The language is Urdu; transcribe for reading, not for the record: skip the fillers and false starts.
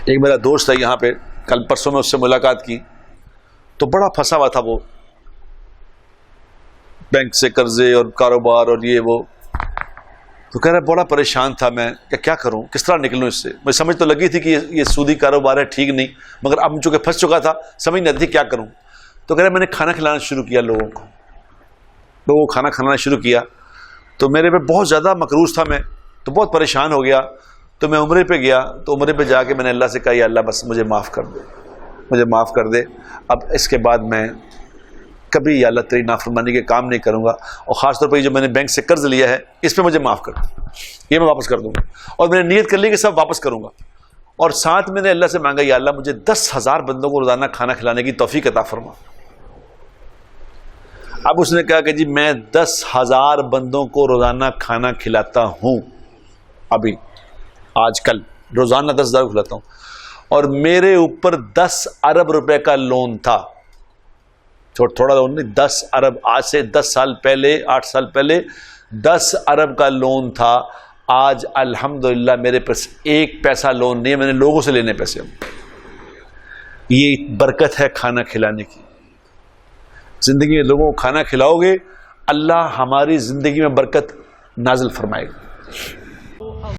ایک میرا دوست ہے یہاں پہ، کل پرسوں میں اس سے ملاقات کی تو بڑا پھنسا ہوا تھا، وہ بینک سے قرضے اور کاروبار اور یہ وہ، تو کہہ رہا بڑا پریشان تھا میں کہ کیا کروں، کس طرح نکلوں اس سے. مجھے سمجھ تو لگی تھی کہ یہ سودی کاروبار ہے، ٹھیک نہیں، مگر اب چونکہ پھنس چکا تھا سمجھ نہیں آتی تھی کیا کروں. تو کہہ رہا میں نے کھانا کھلانا شروع کیا، لوگوں کو کھانا کھلانا شروع کیا. تو میرے پہ بہت زیادہ مقروض تھا میں، تو بہت پریشان ہو گیا. تو میں عمرے پہ گیا، تو عمرے پہ جا کے میں نے اللہ سے کہا یا اللہ بس مجھے معاف کر دے، مجھے معاف کر دے، اب اس کے بعد میں کبھی یا اللہ تیری نافرمانی کے کام نہیں کروں گا، اور خاص طور پہ جو میں نے بینک سے قرض لیا ہے اس پہ مجھے معاف کر دو، یہ میں واپس کر دوں گا. اور میں نے نیت کر لی کہ سب واپس کروں گا. اور ساتھ میں نے اللہ سے مانگا یا اللہ مجھے 10,000 بندوں کو روزانہ کھانا کھلانے کی توفیق عطا فرما. اب اس نے کہا کہ جی میں 10,000 بندوں کو روزانہ کھانا کھلاتا ہوں، ابھی آج کل روزانہ 10,000 کھلاتا ہوں، اور میرے اوپر 10 ارب روپے کا لون تھا، تھوڑا لون نہیں، 10 ارب، آج سے 10 سال پہلے، 8 سال پہلے 10 ارب کا لون تھا. آج الحمدللہ میرے پاس 1 پیسہ لون نہیں ہے، میں نے لوگوں سے لینے پیسے. یہ برکت ہے کھانا کھلانے کی. زندگی میں لوگوں کو کھانا کھلاؤ گے، اللہ ہماری زندگی میں برکت نازل فرمائے گا.